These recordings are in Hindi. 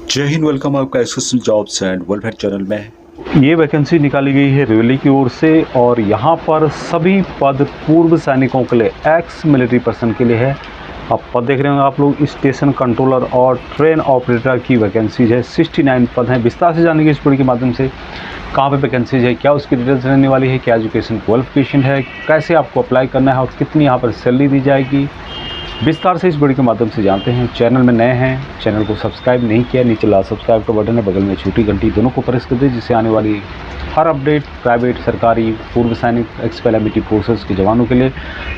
जय हिंद। वेलकम आपका SSC jobs and welfare channel में। ये वैकेंसी निकाली गई है रेलवे की ओर से और यहाँ पर सभी पद पूर्व सैनिकों के लिए, एक्स मिलिट्री पर्सन के लिए है। अब पद देख रहे होंगे आप लोग, स्टेशन कंट्रोलर और ट्रेन ऑपरेटर की वैकेंसीज है। 69 पद हैं। विस्तार से जानेंगे इस वीडियो के माध्यम से कहाँ पे वैकेंसीज है, क्या उसकी डिटेल्स रहने वाली है, क्या एजुकेशन क्वालिफिकेशन है, कैसे आपको अप्लाई करना है और कितनी यहाँ पर सैलरी दी जाएगी। विस्तार से इस वीडियो के माध्यम से जानते हैं। चैनल में नए हैं, चैनल को सब्सक्राइब नहीं किया, नीचे लाल सब्सक्राइब का बटन है, बगल में छोटी घंटी, दोनों को प्रेस कर दें जिससे आने वाली हर अपडेट प्राइवेट, सरकारी, पूर्व सैनिक, एक्स पैरामिलिट्री फोर्सेस के जवानों के लिए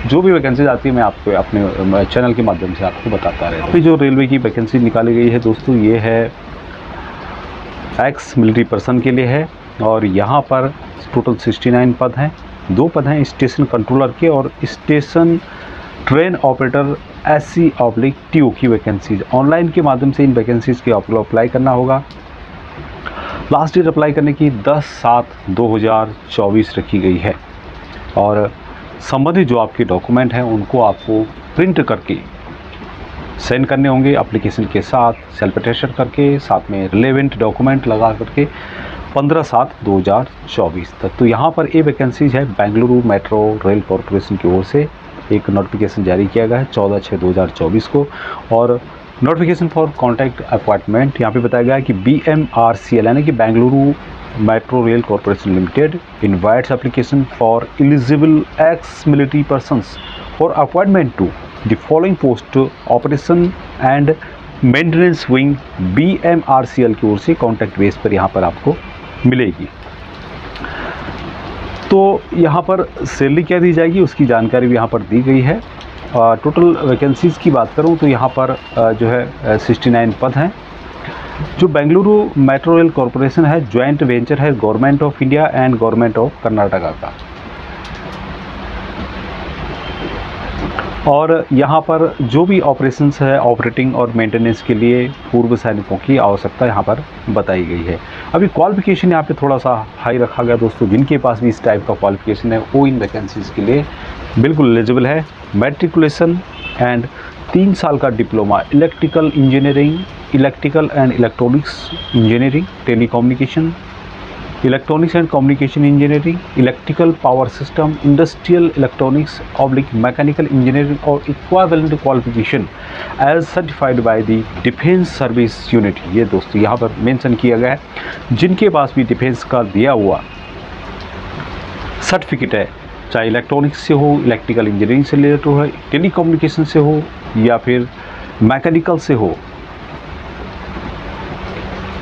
जो भी वैकेंसीज आती है मैं आपको अपने चैनल के माध्यम से आपको बताता रहता हूँ। अभी जो रेलवे की वैकेंसी निकाली गई है दोस्तों, ये है एक्स मिलिट्री पर्सन के लिए है और यहाँ पर टोटल 69 पद हैं। 2 पद हैं स्टेशन कंट्रोलर के और स्टेशन ट्रेन ऑपरेटर SC/TO की वैकेंसीज। ऑनलाइन के माध्यम से इन वैकेंसीज़ के आपको अप्लाई करना होगा। लास्ट डेट अप्लाई करने की 10/7/2024 रखी गई है और संबंधित जो आपके डॉक्यूमेंट हैं उनको आपको प्रिंट करके सेंड करने होंगे एप्लीकेशन के साथ, सेल्फ अटेस्टेड करके, साथ में रिलेवेंट डॉक्यूमेंट लगा करके 15/7/2024 तक। तो यहाँ पर ये वैकेंसीज है बेंगलुरु मेट्रो रेल कॉरपोरेशन की ओर से एक नोटिफिकेशन जारी किया गया है 14/6/2024 को और नोटिफिकेशन फॉर कॉन्ट्रैक्ट अपॉइंटमेंट यहाँ पे बताया गया है कि BMRCL यानी कि Bengaluru metro rail corporation limited invites application for eligible ex military persons for appointment to the following post operation and maintenance wing. BMRCL की ओर से कॉन्ट्रैक्ट बेस पर यहाँ पर आपको मिलेगी। तो यहाँ पर सैलरी क्या दी जाएगी उसकी जानकारी भी यहाँ पर दी गई है। टोटल वैकेंसीज़ की बात करूँ तो यहाँ पर जो है 69 पद हैं। जो बेंगलुरु मेट्रो रेल कॉरपोरेशन है जॉइंट वेंचर है government of India and government of Karnataka का और यहाँ पर जो भी ऑपरेशंस है ऑपरेटिंग और मेंटेनेंस के लिए पूर्व सैनिकों की आवश्यकता यहाँ पर बताई गई है। अभी क्वालिफिकेशन यहाँ पे थोड़ा सा हाई रखा गया दोस्तों। जिनके पास भी इस टाइप का क्वालिफिकेशन है वो इन वैकेंसीज़ के लिए बिल्कुल एलिजिबल है। मैट्रिकुलेशन एंड 3 साल का diploma electrical engineering, electrical and electronics engineering, telecommunication, electronics and communication engineering, electrical power system, industrial electronics oblique mechanical engineering और equivalent qualification as certified by the defence service unit. ये दोस्तों यहाँ पर मेंशन किया गया है। जिनके पास भी डिफेंस का दिया हुआ सर्टिफिकेट है, चाहे इलेक्ट्रॉनिक्स से हो, इलेक्ट्रिकल इंजीनियरिंग से रिलेटेड हो, टेलीकम्युनिकेशन से हो या फिर मैकेनिकल से हो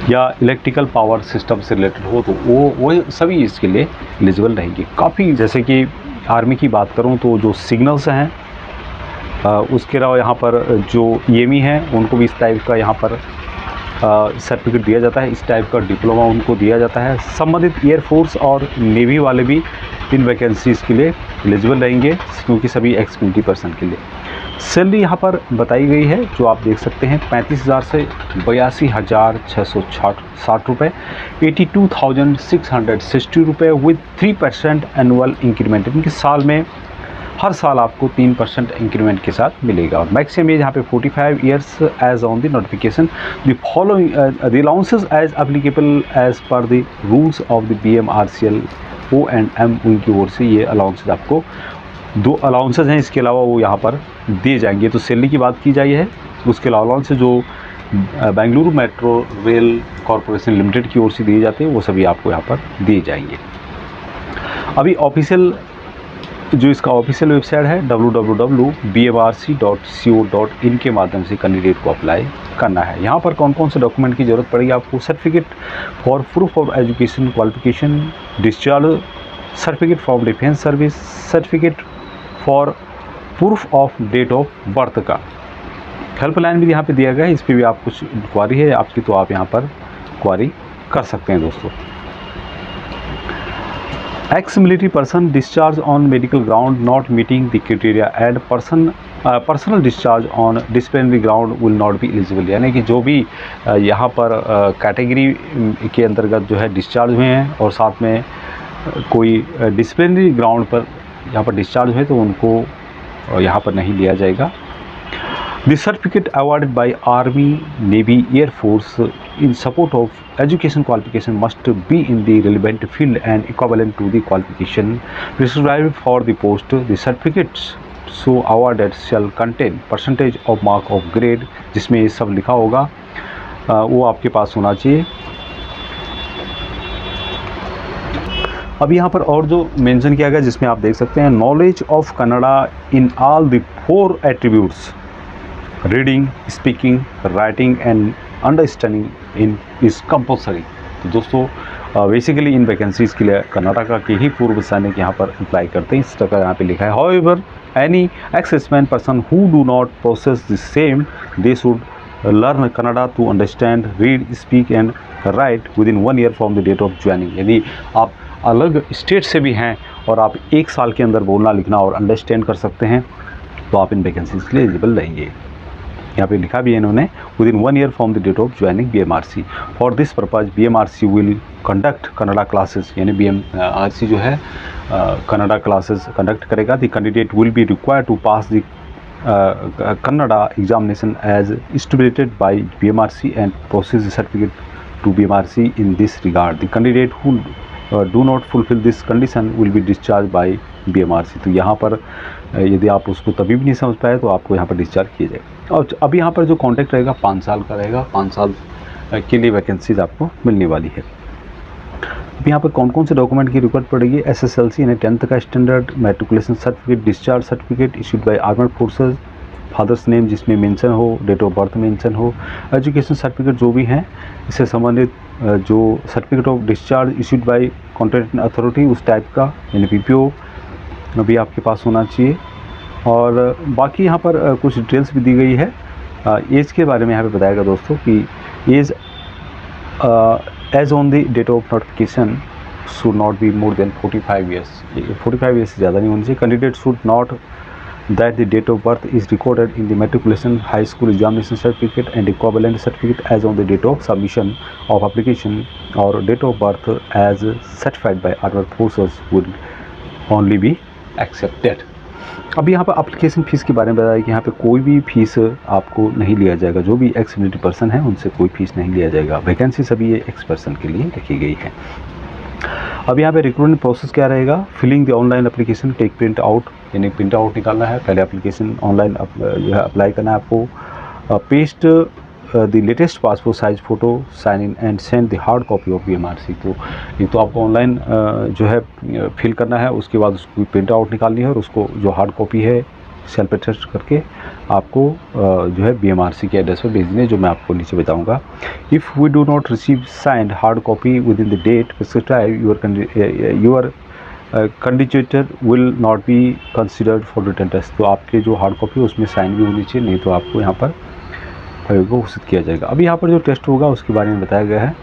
या इलेक्ट्रिकल पावर सिस्टम से रिलेटेड हो, तो वो सभी इसके लिए एलिजिबल रहेंगे। काफ़ी जैसे कि आर्मी की बात करूं तो जो सिग्नल्स हैं उसके अलावा यहाँ पर जो EME हैं उनको भी इस टाइप का यहाँ पर सर्टिफिकेट दिया जाता है। इस टाइप का डिप्लोमा उनको दिया जाता है। संबंधित एयरफोर्स और नेवी वाले भी इन वैकेंसीज़ के लिए एलिजिबल रहेंगे क्योंकि सभी एक्स मिलिट्री पर्सन के लिए। सैलरी यहाँ पर बताई गई है जो आप देख सकते हैं 35,000 से 82,660 रुपये, 82,660 रुपये विद 3% एनुअल इंक्रीमेंट। इनके साल में हर साल आपको 3% इंक्रीमेंट के साथ मिलेगा और मैक्सिमम एज यहाँ पे 45 years age on the notification. The following the allowances as applicable as per the rules of the BMRCL O&M उनकी ओर से ये अलाउंसेस आपको 2 अलाउंसेस हैं। इसके अलावा वो यहाँ पर दिए जाएंगे। तो सैलरी की बात की जाए है, उसके अलावा अलाउंसेस जो Bengaluru metro rail corporation limited की ओर से दिए जाते हैं वो सभी आपको यहाँ पर दिए जाएंगे। अभी ऑफिशियल जो इसका ऑफिशियल वेबसाइट है www.bmrc.co.in के माध्यम से कैंडिडेट को अप्लाई करना है। यहाँ पर कौन कौन से डॉक्यूमेंट की ज़रूरत पड़ेगी आपको? Certificate for proof of education qualification, discharge certificate from defence service, certificate for proof of date of birth का। हेल्पलाइन भी यहाँ पे दिया गया है, इस पर भी आप कुछ क्वारी है आपकी तो आप यहाँ पर क्वारी कर सकते हैं दोस्तों। Ex military person discharge on medical ground not meeting the criteria and personal discharge on disciplinary ground will not be eligible. यानी कि जो भी यहाँ पर कैटेगरी के अंतर्गत जो है डिस्चार्ज हुए हैं और साथ में कोई डिसिप्लिनरी ग्राउंड पर यहाँ पर डिस्चार्ज हुए तो उनको यहाँ पर नहीं लिया जाएगा। The certificate awarded by Army, Navy, Air Force in support of education qualification must be in the relevant field and equivalent to the qualification prescribed for the post. The certificates so awarded shall contain percentage of mark of grade, जिसमें ये सब लिखा होगा वो आपके पास होना चाहिए। अब यहाँ पर और जो मेंशन किया गया जिसमें आप देख सकते हैं, knowledge of Kannada in all the 4 attributes reading, speaking, writing and understanding in is compulsory. तो दोस्तों बेसिकली इन वैकेंसीज़ के लिए कर्नाटका के ही पूर्व सैनिक यहाँ पर अप्लाई करते हैं, इस तरह यहाँ पे लिखा है। However any ex serviceman person who do not process the same they should learn Kannada to understand, read, speak and write within 1 year from the date of joining. यदि आप अलग स्टेट से भी हैं और आप 1 साल के अंदर बोलना, लिखना और अंडरस्टैंड कर सकते हैं तो आप इन वैकेंसीज़ के लिए एलिजिबल रहेंगे। यहाँ पे लिखा भी है इन्होंने, within 1 year from the date of joining BMRC। For this purpose BMRC will conduct Kannada classes, यानी BMRC जो है कन्नड़ा क्लासेस कंडक्ट करेगा। The candidate will be required to pass the Kannada examination as stipulated by BMRC and process the certificate to BMRC in this regard. The candidate who do not fulfil this condition will be discharge by BMRC। तो यहाँ पर यदि आप उसको तभी भी नहीं समझ पाए तो आपको यहाँ पर डिस्चार्ज किया जाएगा। और अब यहाँ पर जो कॉन्ट्रैक्ट रहेगा 5 साल का रहेगा, 5 साल के लिए वैकेंसीज आपको मिलने वाली है। अब यहाँ पर कौन कौन से डॉक्यूमेंट की रिक्वायर्ड पड़ेगी, SSLC यानी 10th का standard, matriculation certificate, discharge certificate issued by armed forces, father's name जिसमें मेंशन हो, डेट ऑफ बर्थ मेंशन हो, एजुकेशन सर्टिफिकेट जो भी हैं इससे संबंधित जो certificate of discharge issued by contracting authority उस टाइप का यानी PPO भी आपके पास होना चाहिए। और बाकी यहाँ पर कुछ डिटेल्स भी दी गई है। एज के बारे में यहाँ पे बताया गया दोस्तों कि age age on the date of notification should not be more than 45 years. 45 years से ज़्यादा नहीं होनी चाहिए। Candidate should not that the date of birth is recorded in the matriculation high school examination certificate and equivalent certificate as on the date of submission of application, or date of birth as certified by armed forces would only be accepted। अब यहाँ पर एप्लीकेशन फ़ीस के बारे में बताया कि यहाँ पे कोई भी फ़ीस आपको नहीं लिया जाएगा। जो भी एक्स मिलिट्री पर्सन है उनसे कोई फ़ीस नहीं लिया जाएगा। वैकेंसी सभी ये एक्स पर्सन के लिए रखी गई है। अब यहाँ पे रिक्रूटमेंट प्रोसेस क्या रहेगा, filling the online application, take print out यानी प्रिंट आउट निकालना है। पहले एप्लीकेशन ऑनलाइन जो है अप्लाई करना है आपको। Paste the latest passport size photo, sign in and send the hard copy of BMRC। तो ये तो आपको ऑनलाइन जो है फिल करना है, उसके बाद उसको प्रिंट आउट निकालनी है और उसको जो हार्ड कॉपी है सेल्फ अटेस्ट करके आपको जो है BMRC के एड्रेस पर भेजनी है, जो मैं आपको नीचे बताऊंगा। If we do not receive signed hard copy within the date prescribed your candidature will not be considered for written test. तो आपके जो हार्ड कॉपी है उसमें साइन भी होनी चाहिए, नहीं तो आपको यहाँ पर घोषित किया जाएगा। अभी यहाँ पर जो टेस्ट होगा उसके बारे में बताया गया है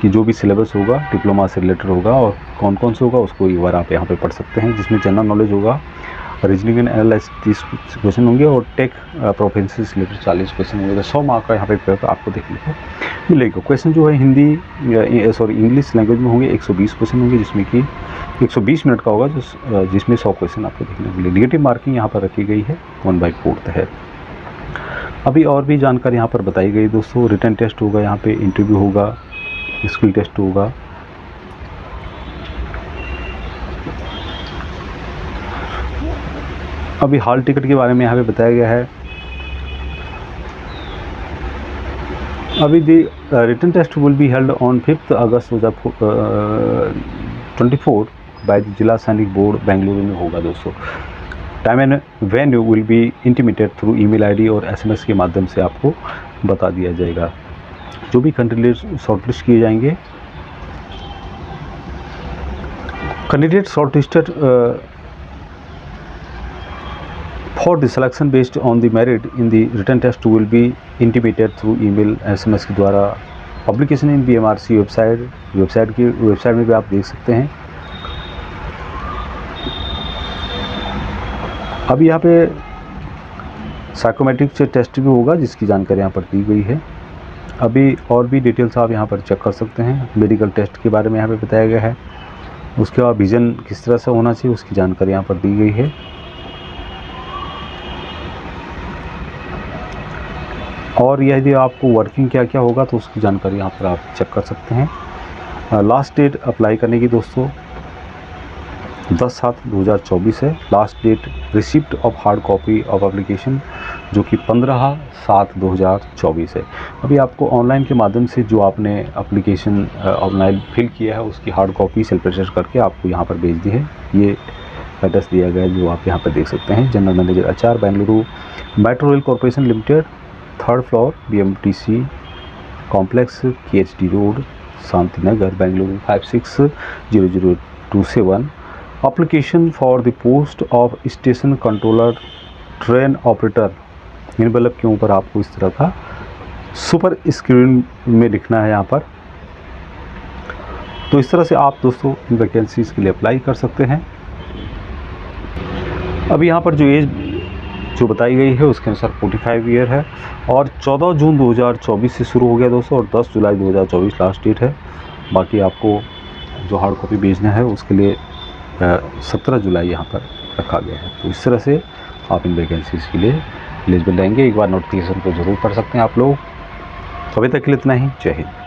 कि जो भी सिलेबस होगा डिप्लोमा से रिलेटेड होगा और कौन कौन से होगा उसको एक बार आप यहाँ पे पढ़ सकते हैं। जिसमें जनरल नॉलेज होगा, रीजनिंग एंड एनालिसिस 30 क्वेश्चन होंगे और टेक प्रोफेंसी से रिलेटेड 40 क्वेश्चन होंगे। तो 100 मार्क का यहाँ पे पेपर आपको देखने को मिलेगा। क्वेश्चन जो है हिंदी इंग्लिश लैंग्वेज में होंगे, 120 क्वेश्चन होंगे जिसमें कि 120 मिनट का होगा, जिसमें 100 क्वेश्चन आपको देखने को मिले। नेगेटिव मार्किंग यहाँ पर रखी गई है, 1/4 है। अभी और भी जानकारी यहाँ पर बताई गई दोस्तों। रिटन टेस्ट होगा, यहाँ पे इंटरव्यू होगा, स्किल टेस्ट होगा। अभी हॉल टिकट के बारे में यहाँ पे बताया गया है। अभी the written test will be held on 5 August 2024 by the Zila Sainik Board Bengaluru में होगा दोस्तों। Time and venue will be intimated through email ID और SMS के माध्यम से आपको बता दिया जाएगा। जो भी कैंडिडेट शॉर्टलिस्ट किए जाएंगे, candidate shortlisted for the selection based on the merit in the written test will be intimated through email SMS के द्वारा। पब्लिकेशन इन BMRC वेबसाइट में भी आप देख सकते हैं। अब यहाँ पे साइकोमेट्रिक टेस्ट भी होगा जिसकी जानकारी यहाँ पर दी गई है। अभी और भी डिटेल्स आप यहाँ पर चेक कर सकते हैं। मेडिकल टेस्ट के बारे में यहाँ पे बताया गया है। उसके बाद विज़न किस तरह से होना चाहिए उसकी जानकारी यहाँ पर दी गई है। और यदि आपको वर्किंग क्या क्या होगा तो उसकी जानकारी यहाँ पर आप चेक कर सकते हैं। लास्ट डेट अप्लाई करने की दोस्तों 10/7/2024 है। Last date receipt of hard copy of application जो कि 15/7/2024 है। अभी आपको ऑनलाइन के माध्यम से जो आपने एप्लीकेशन ऑनलाइन फिल किया है उसकी हार्ड कॉपी सेल्फ अटेस्ट करके आपको यहाँ पर भेज दी है। ये एड्रेस दिया गया है जो आप यहाँ पर देख सकते हैं। General manager HR, Bengaluru metro rail corporation limited, 3rd floor, BMTC complex, KHD road, Shanti Nagar, Bengaluru 560027। Application for the post of station controller train operator. In bulb के ऊपर आपको इस तरह का सुपर स्क्रीन में लिखना है यहाँ पर। तो इस तरह से आप दोस्तों इन वैकेंसीज़ के लिए अप्लाई कर सकते हैं। अभी यहाँ पर जो एज जो बताई गई है उसके अनुसार 45 ईयर है और 14 जून 2024 से शुरू हो गया दोस्तों और 10 जुलाई 2024 लास्ट डेट है। बाकी आपको जो हार्ड कॉपी भेजना है उसके लिए 17 जुलाई यहाँ पर रखा गया है। तो इस तरह से आप इन वैकेंसीज़ के लिए एलिजिबल रहेंगे। एक बार नोटिफिकेशन को ज़रूर पढ़ सकते हैं आप लोग। अभी तक के लिए इतना ही। जय हिंद।